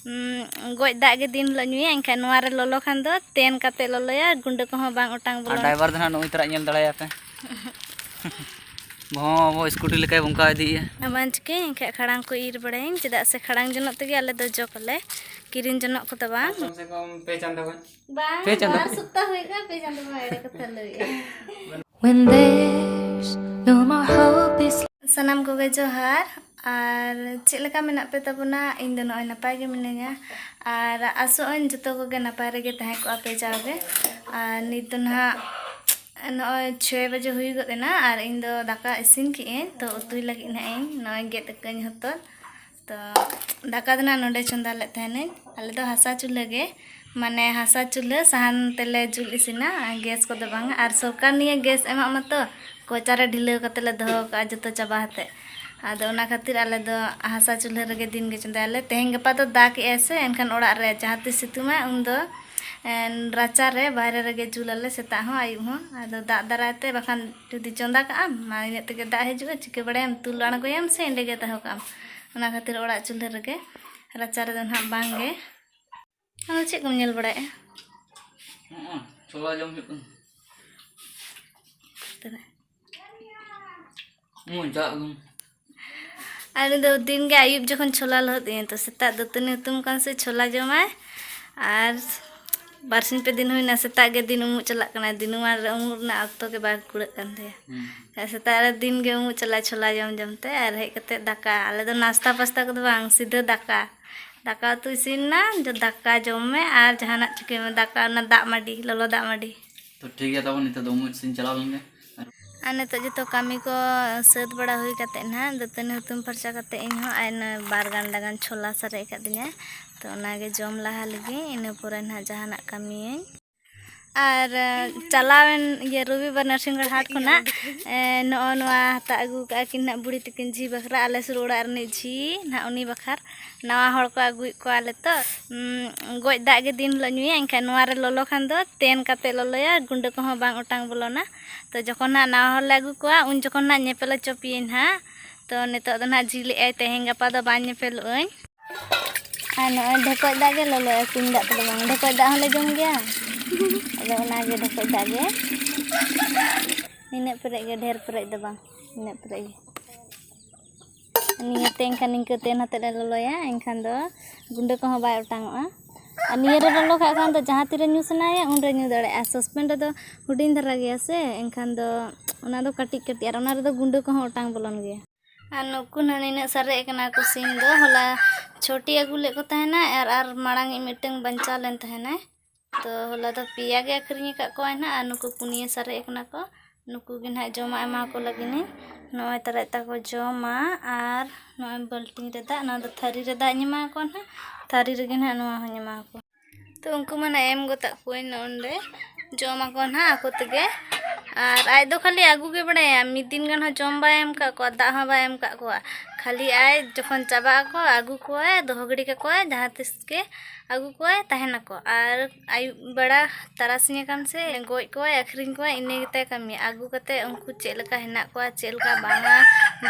गoj दाग के दिन लो नुया एनखान नोवारे लोलो खान दो तेन काते लोलोया गुंडे को बांग ओटांग बोलो ड्राइवर दो नुई तरह नेल दड़ाया पे वो स्कूटी लेके बुंका दी मंच के एनखा खड़ांग को इर बड़ाइन चेदा से खड़ांग जनक तगे आले दो जोकले किरिन जनक को तबा कम से कम पे चांदा बन पे चांदा बार सप्ताह होएगा पे चांदा बा एड़े कथा लइया When there's no more hope is सनाम को गे जोहार और चेलका मेना पे तबना इन दो नय नपाय गे मिनाया और आसोन जतो को गे नपाय रे गे तहे को आपे जागे और नित तो ना 6 बजे हुई गदेना और इन दो दाका इसिन की तो उतुई लगी ना इन नय गे तकन हतो तो दाका दना नोडे चंदा ले तहने आले दो हासा चुल्हा गे माने हासा चुल्हा साहान तेले जुल इसिना गैस को दो बांग और सरकार निये गैस एमा मतो कोचारे ढिले कतले दो का जतो चाबा हते आदो ना खातिर आले दो हासा चुल्हा रे दिन गे चंदा आले तेहें गपा तो दाग ऐसे एनखान ओड़ा रे जहाँ ती सितुमा उन दो राचा रे बाहरे रे जुलाले सेता हो आयु हो आदो दाग दाराते बखान जुदी चंदा का मा इने तगे दाग हिजुगा चिके बड़ेम तुल अणगोयम से एंडे गे तहो काम ओना खातिर ओड़ा चुल्हा रे राचा रे दो ना बांगे आनो चेक को नेल बड़ाय छोला जम हिपन तने जा आने दो दिन के आयुब जखन छोला लहत तो सेता दतनी तुम कान से छोला जमाय और बारसिन पे दिन हुई सेता के दिन उमु चला कना दिनुमा उमु ना अक्तो के बाद कुड़ कान थे सेता रे दिन के उमु चला छोला जम जमते और हेज कते दाका आले दो नाश्ता पास्ता को बांग सीधे दाका दाका तो इसिना जो दाका जम में और जहाना चिके में दाका ना दाग माडी ललो दाग माडी तो ठीक है तब नित दो उमु सिन चला लेंगे और नित जो कमी को सद बड़ा हुई कते ना दतनी हुतुम फरसा कते इन हो आइन बार गांडा गान छोला सरे कदिया तो ओनागे जम लहा लगी इन पोरे ना जहाना कमी और चलावेन ये रविवार नरसिंहगढ़ हाट खुना नवा हता अगू का कि ना बुढ़ी तकिन झी बखरा आले सुर ओड़ा रनी झी ना उनी बखर नवा हड़ को अगुई को आले तो गoj दाग के दिन लो नुया एनखान नवा रे लोलो खान दो तेन काते लोलोया गुंडे को बांग ओटांग बोलोना तो जखन ना नवा हड़ लागू को उन जखन ना नेपेल चपियन हा तो नितो दो ना झिले आई तेहें गपा दो बा नेपेल ओई आ नय ढेकोय दाग के लोलोया कुंड दाग तो बांग ढेकोय दाग हले जम गया अदो ओनागे ढेकोय दाग गे निने परे गे ढेर परे दो बांग निने परे गे निये तेंखान निंके तेन हते लोलोया एनखान दो गुंडे को बाय ओटांगोआ और निये रे लोलो खान दो जहाँ तीरे न्यू सनाया उन रे न्यू दड़े सस्पेंड रे दो हुडिन धरा गया से एनखान दो ओना दो कटी कटी और ओना रे दो गुंडे को ओटांग बोलन गया और नुकु निने सरे कना को सीन दो होला छोटी अगू ले को तहना और मांग मिटंग बंचा लेन तहना तो होला तो पिया गे अखरिኝ का को ना और नुकु पुनिया सरे कना को नुकु गे ना जमा एमा को लगिनी नय तरता को जमा और नय बाल्टी रे दा ना दो थारी रे दा निमा को ना थारी रे गे ना नवा हो निमा को तो उनको माने एम गोता कोई नंडे जमा को ना आको तगे और आज दो खाली आगू के बड़ाया मिद दिन गान जम बा एम का को दा हा बा एम का को खाली आय जखन चाबा को आगू को दो घड़ी के को जहाँ तिस के आगू को तहना को और आयु बड़ा तारासिया कान से गoj को अखरिኝ को इने गते कमी आगू कते उनको चेलका हेना को चेलका बांगा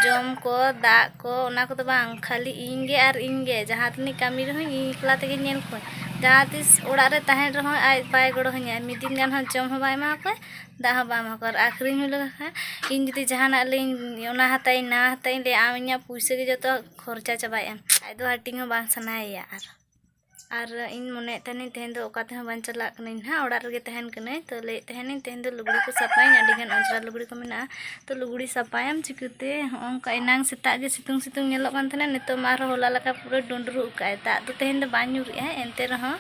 जम को दा को ओना को तो बांग खाली इंगे और इंगे जहाँ तनी कमी रहो इकला तगे नेल को जहाँ तिस ओड़ा रे तहन रहो आय बाय गड़ो हनिया मिद दिन गान जम हो बाय मा को दा हा बा मा को अखरिኝ हो लगा इन जदी जहाना लें ओना हताई ना हताई ले आम इना पैसे के जो खर्चा चाबाय आय दो हाटिंग हो बांग सनाया और इन मने तहनी तेहन दो ओकाते हो बां चला कनई ना ओड़ा रे तहन कनई तो ले तहनी तेहन दो लुगड़ी को सपाई अडी गान अंजरा लुगड़ी को मेना तो लुगड़ी सपायम चिकते होंका इनांग सेता गे सितुंग सितुंग नेलो कान तने नितो मार होला लका पूरा डुंडरू का दा तो तेहन दो बां नुरी है एनते रहो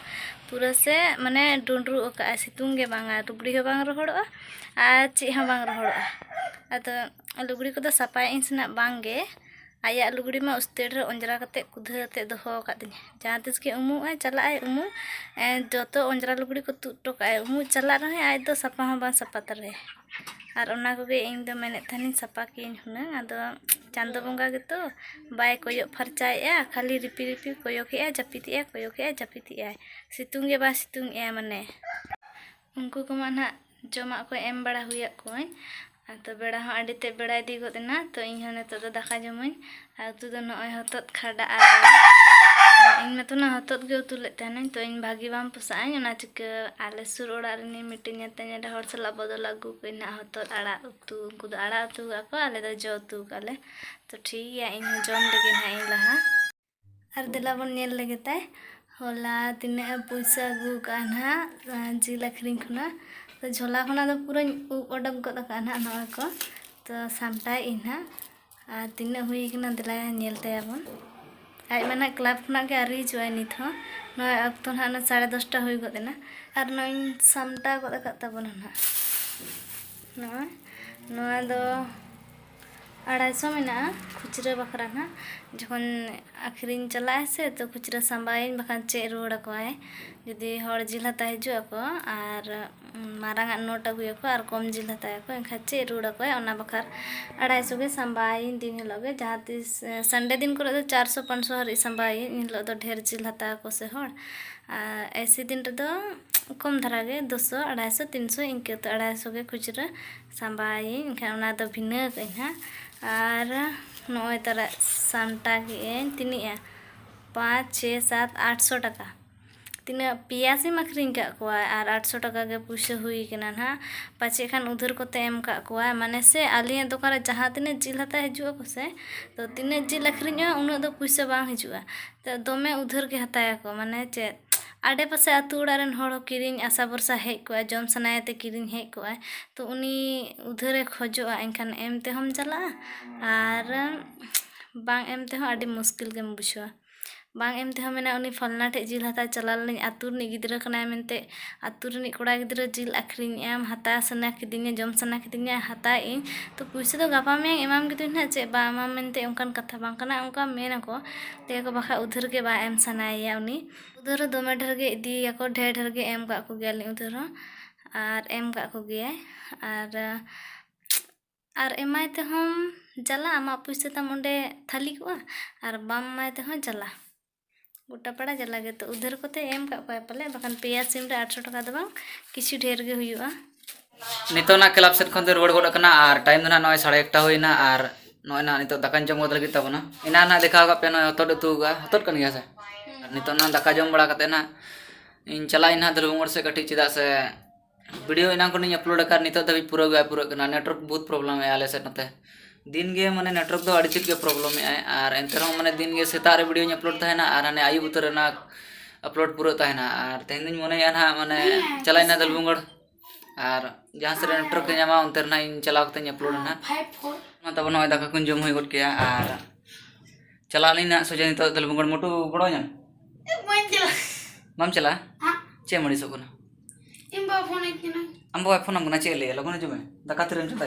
पूरा से माने डुंडरू का सितुंग गे बांगा लुगड़ी हो बांग रहोड़ो आ ची हो बांग रहोड़ो अतो लुगड़ी को दो सपाई इंसना बांगे आया लुगड़ी में उस्तेड़ अंजरा कते कुधते दो कादिनी जहाँ तिस के उमु चला उमु जो तो अंजरा लुगड़ी को तुटो का उमु चला रहे आज दो सपा हो बा सपा तरे और ओना को गे इन दो मेने थानी सपा की हुना आदो चांदो बंगा गे तो बाय कोयो फरचाया खाली रिपी रिपी कोयो के जपितिया सितुंग गे बा सितुंग ए माने उनको को माना जमा को एम बड़ा हुया कोई तो बेड़ा हाँ अड़ीते बेड़ा दी गोदना तो इन तो दाका जमाई तू दो नय हतत खाड़ा इन में तो ना हतोत गे उतु ले तहना तो इन भागी बाम पोसाई ओना चिका आले सुर ओड़ा रनी मीटिंग तने रे हर सला बदल आगु कइना हतोत आड़ा उतु उनको दो आड़ा उतु को आले दो जो उतु काले तो ठीक है इन जम लेगे ना इन लहा और दिला बन नेल लेगे ताय होला तिने पैसा आगु काना जिल अखरिंग खुना तो झोला खुना तो पूरा ओडम को काना ना को तो सामटा इना तिने हुई कना दिला नेल ताय बन आज मैंने क्लब खुना के आरी जुआ नित हो ना अक्तो ना 10:30 हुई गदेना और ना सामटा को कता बन ना ना दो 250 मेना खुचरा बखरा ना जखन आखिरिन चला से तो खुचरा संबाइन बखान चे रोड़ा को है जदि हर जिल हता हजु को और मारांग नोट अगुय को और कम जिल हता को एखा चे रोड़ा को है ओना बखार 250 के संबाइन दिन लगे जहाँ तीस संडे दिन को 400-500 हरी संबाइन इन तो ढेर जिल हता को से हर ऐसे दिन तो कम धरा गे 200-250-300 इनके तो 250 के खुचरा संबाइन एखा ओना तो भिन्न कइना और नॉय तरह सामटा के तीनिया 5-6-7-800 टका तीना पियासी मखरिंग का कोआ और 800 टका के पुइसा हुई केना ना पाचे खान उधर कोते एम का कोआ माने से आलिया दुकान जहाँ तीने जिल हता हजुआ को से तो तीने जिल अखरिंगा उन दो पुइसा बांग हजुआ तो दमे उधर के हताया को माने चे आडे पासे आतु उड़ारन हड़ किरिंग आशा बरसा हेज को जम सनायते किरिंग हेज को तो उनी उधरे खोजोआ एनखान एम ते हम चला और बांग एम ते आडी मुश्किल के बुझा बांग एम ते मेना उनी फलना ठे जिल हता चला लनी आतु रनी गिद्रा कना मेनते आतु रनी कोड़ा गिद्रा जिल अखरिंग एम हता सना किदिnya जम सना किदिnya हता इन तो पुइसा तो गापा में एमाम किदु ना चे बा एमाम मेनते उनकान कथा बांग कना उनका मेना को ते को बाखा उधर के बा एम सनाया उनी उधर दमे ढेर के इदी को ढेर के एम का को गेली उधर और एम का को गया और एमाय ते हम जला आमा पुइसा तम उंडे थाली को और बाम माय ते हम जला गोटा पड़ा जला गे तो उधर कोते एम का पाले बखान पेया सिम रे 800 टका दबा किछु ढेर गे हुयुआ नितोना क्लब सेट खन रोड गोड कना और टाइम ना नय 1:30 होइना और नय ना नितो दाकान जम लगी तबना इना ना देखा का पे नय हतोड तुगा हतोड कन गया से नितोना दाका जम बड़ा कते ना इन चलाई ना दलबंगड़ से कटी चिदा से वीडियो इना को अपलोड कर नितो दबी पूरा कना नेटवर्क बहुत प्रॉब्लम है आले से नते दिन गे माने नेटवर्क दो अड़ी चित के प्रॉब्लम है और एंतरो माने दिन गे सेता रे वीडियो अपलोड ताहेना और हाने आयु उतर ना अपलोड पूरा ताहेना और तेन दिन मने ना माने चलाई ना दलबंगड़ और जहाँ से नेटवर्क के जामा उनतर ना इन चलाव कते अपलोड ना तब नय दाका कुन जम होई गट के और चला लेना सोचे नितो दलबंगड़ मोटू गड़ो nya mam चला चे मड़ी सकोना इम्बा फोन किना ambo phone am guna चे ले लगोना जमे दाका तिरन चता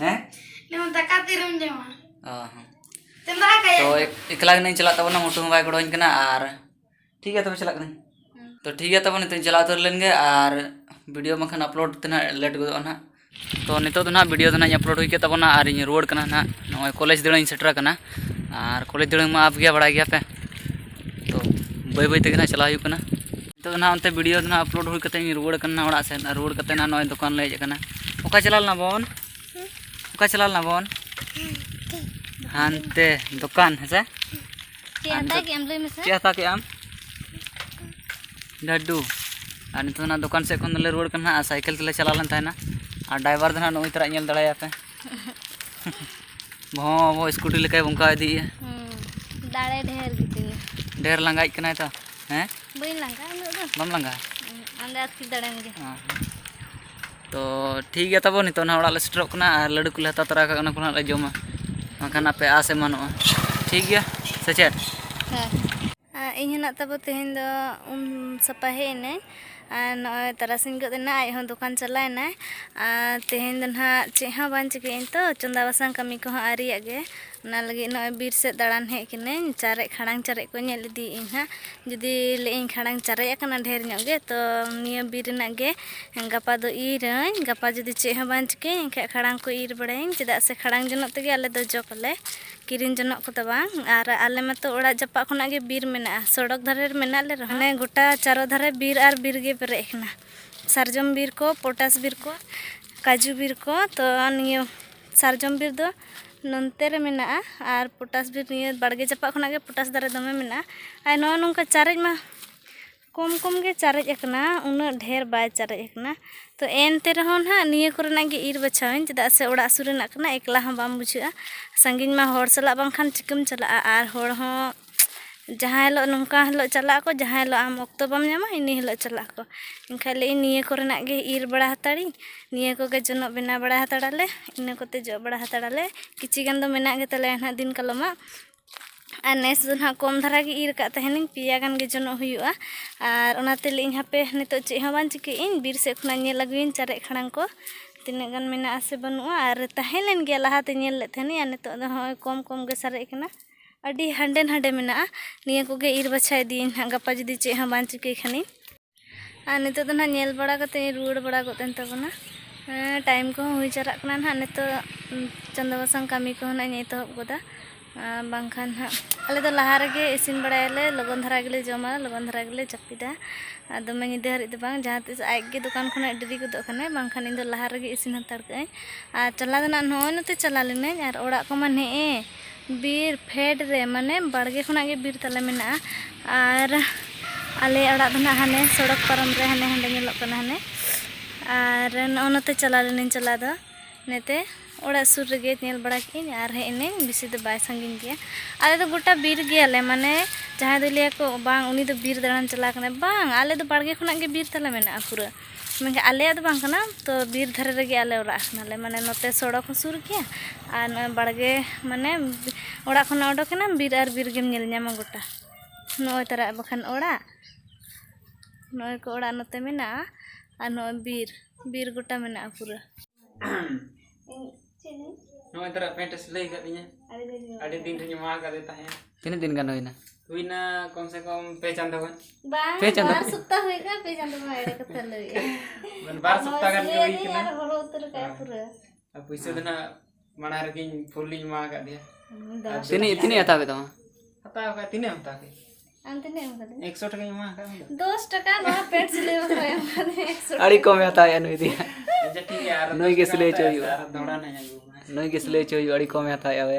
हैं ले मन तका तिरम जमा हां चंदा का तो एकला नहीं चला तब ना मोटू बाय गड़ोइन कना और ठीक है तब चला कना तो ठीक है तब नितो चला उतर लेंगे और वीडियो मखन अपलोड तना लेट गो ना तो नितो तो ना वीडियो तो ना अपलोड हुई के तब ना और इन रोड कना ना नय कॉलेज दड़ाई सेटर कना और कॉलेज दड़ में आप गया बड़ा गया पे तो बय बय ते चला हुई कना तो ना उनते वीडियो ना अपलोड हुई कते रोड कना ओड़ा से रोड कते ना नय दुकान ले कना ओका चलाल ना बोन ओका चलाल ना बोन हानते दुकान है से केता के हम ले में से केता के आम डड्डू और नितो ना दुकान से खन ले रोड कना साइकिल तेले चला लन ताना और ड्राइवर दना नोई तरह नेल दड़ाया पे भो स्कूटी लेके बुंका दी दाड़े ढेर गिती ढेर लंगाई कना तो हैं बई लंगा न बम लंगा अंदर की दड़ेंगे तो ठीक है तब नितो ना ओड़ा ले सेटर कना और लड्डू को हता तरा कना कोना ले जमा मखाना पे आसे मानो ठीक है सचेट इन हना तब तेहन दो सपा हे ने नय तरासिन गदेना आय हो दुकान चलायना तेहन दो ना चे हाँ बान चिकेन तो चंदा बासांग कमी को आरी आगे ना लगे नय बीर से दाड़ान हे किने चारे खड़ांग चारे को नेल दी इना जुदी ले इन खड़ांग चारे कना ढेर गे तो निया बीर ना गे गपा दो ईरन गपा जुदी चे हाँ बान चिके इनके खड़ांग को ईर बड़ाइन चेदा से खड़ांग जनक तगे आले दो जोकले किरिन जनक को तबांग और आले में तो ओड़ा जपा खुना गे बीर मेना सड़क धरे मेना ले रहने गोटा चारो धरे बीर और बीर गे पेरेखना सारजम बीर को पोटास बीर को काजू बीर को तो नियो सारजम बीर दो नोनते रे मेना और पोटास भी निये बाड़गे जपा खना के पोटास दारे दमे मेना और नो नोंका चारेज मा कम कम के चारेज एकना उना ढेर बाय चारेज एकना तो एनते रहो ना निये कोरेना के ईर बछावें चेदा से ओड़ा सुरेना कना एकला हम बाम बुझा संगिन मा होड़ सला बांखान चिकम चला और होड़ हो जहाँ हिलो नौका हिलो चला को जहाँ हिलो आम अक्तो बम ᱧᱟᱢᱟ इन हिलो चला को इनखा ले निये कोरेना गे ईर बड़ा हताड़ी निये को गे जनो बेना बड़ा हताड़ाले इन कोते जो बड़ा हताड़ाले किछि गान दो मेना गे तले ना दिन कलमा और नेस दो ना कम धारा गे ईर का तहनिन पिया गान गे जनो हुयुआ और ओनाते ले हापे नितो चे हं बान चिके इन बीर से खना नेल लगुइन चारे खणांग को तीना गान मेना आसे बनुआ और तहेलेन गे लहाते नेल ले थेनी और नितो दो कम कम गे सारे कना अड़ी हांडे हांडे मेना निये को गे ईर बछाई दिन गपा जुदी चे हं बान चिके खनी और नितो दो ना नेल बड़ा कते रुड़ बड़ा गोतेन तबना टाइम को हुई चरा कना ना नितो चंदवासंग कामी को ना ने तो गोदा बांखान हा आले दो लहा रगे इसिन बड़ायले लगन धरा गेले जमा लगन धरा गेले चपिदा दमे निदे हरि दो बांग जहाँ तिस आग गे दुकान खना डेरी को दो खने बांखान इन दो लहा रगे इसिन हतार के आ चला दना नय नते चला लेने और ओड़ा को माने बीर फेड रे माने बाड़गे खना गे बीर तले मेना और आले अड़ा दना हाने सड़क परम रे हाने हांडे नेलो कना हाने और नते चला लेने चला दो नेते ओड़ा सुर रे नेल बड़ा किन और हेने बिसी दो बाय संगिन गया आले दो गोटा बीर गेले माने जहां दो लिया को बांग उनी दो बीर दड़ान चला कने बांग आले दो बाड़गे खना गे बीर तले मेना पूरा मैं आले दो बांग कना तो बीर धरे रे गे आले ओड़ा खनाले माने नते सड़क सुर गया और न बाड़गे माने ओड़ा खना ओडोकना बीर और बीर गेम नेल ᱧᱟᱢᱟ गोटा नय तरा बखान ओड़ा नय को ओड़ा नते मेना और नय बीर गोटा मेना पूरा नोय तरा पेंट सिलाई कर दिया अड़ी दिन रे मा का देता है तीन दिन गान होइना हुईना कम से कम पे चांदा गन बार पे चंदा सप्ताह होएगा पे चंदा में एड़े कथा लई मन बार सप्ताह गन के हुई किना यार होलो उतर का पूरा अब पैसे देना मना रे किन फुल्ली मा का दिया तीन हतावे तमा हता का तीने हता के अंते ने हम कदे 100 टका मा का 10 टका नो पेट सिले बखरा हम कदे 100 अड़ी कम हताया नुई दिया अच्छा ठीक है यार नोई के सिलाई चाहिए यार दौड़ा नहीं आयु नई के सिले चोई अड़ी कम हताया वे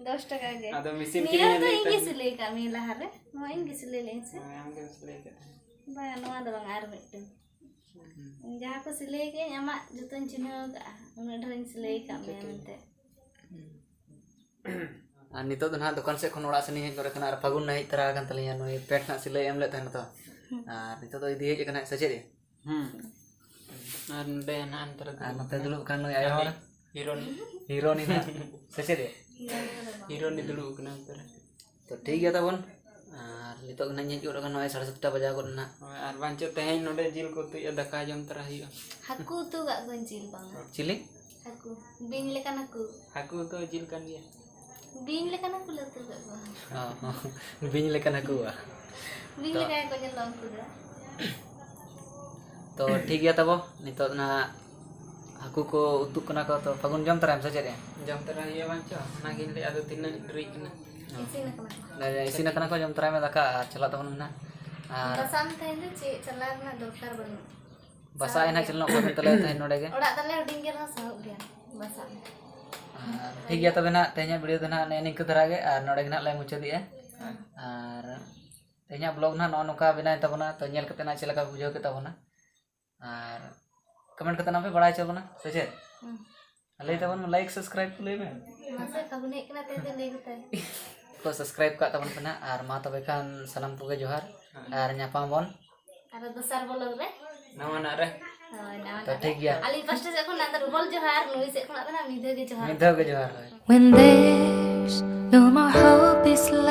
10 टका गे आदो मशीन निया तो इंगे सिले का मी लहारे नो इंगे सिले लेन से हम के सिलाई कर बा नोआ दो बांग आर मिटन जहां को सिले के आमा जतन चिन्ह का उन ढरन सिले का मे नते और नितो दो ना दुकान से खन ओड़ा से नहीं करे कना फागुन नहीं तरा गन तलिया नई पेट ना सिले एम ले तहन तो और नितो तो इदी हे कना सचे रे और नडे ना अंतर और नते दुलु कान नई आयो हर हीरो नी ना सचे रे हीरो नि दुलु कना अंतर तो ठीक गया तबन और नितो ना हेज ओड़ नय 7:30 बजा को ना और बांचो तेहन नडे जिल को तु दका जम तरा हियो हाकू तू गा गंजिल बांग चिली हाकू बिन लेkan हाकू तो जिल kan dia बिन लेkan aku लेते गा बिन लेकन हकू बिन लेkan को जल लंग कुदा तो ठीक गया तब नितो ना हाकू को उतु कना को तो फागुन जम तराम सचे रे जम तरा हियो बांचो ना गिन ले आदो तिन ड्री कना इसी ना इसिन कना को जम तराम दाका चला तबन ना और बसाम थे चे चला ना दरकार बन बसा एना चलनो को तले तहे नोडे गे ओड़ा तले हुडिंग गे ना सहब गया बसा ठीक गया तबे ना ते냐 वीडियो दना ने निक धरा गे और नोडे गना ले मुचा दिए और ते냐 ब्लॉग ना नोका बिना तबना तो नेल कते ना चलका बुझो के तबना और कमेंट कते ना पे बड़ाई चबना सचे ले तबन लाइक सब्सक्राइब ले में मसे कबने कना ते ले गते को सब्सक्राइब का तबन पना और मा तबे खान सलाम पुगे जोहार और न्यापाम बन और दोसर बोलो रे नवा ना रे तो ठीक गया अली फर्स्ट से को ना तो बोल जोहार नुई से को ना मिधे गे जोहार मिधो के जोहार When there's no more hope is left.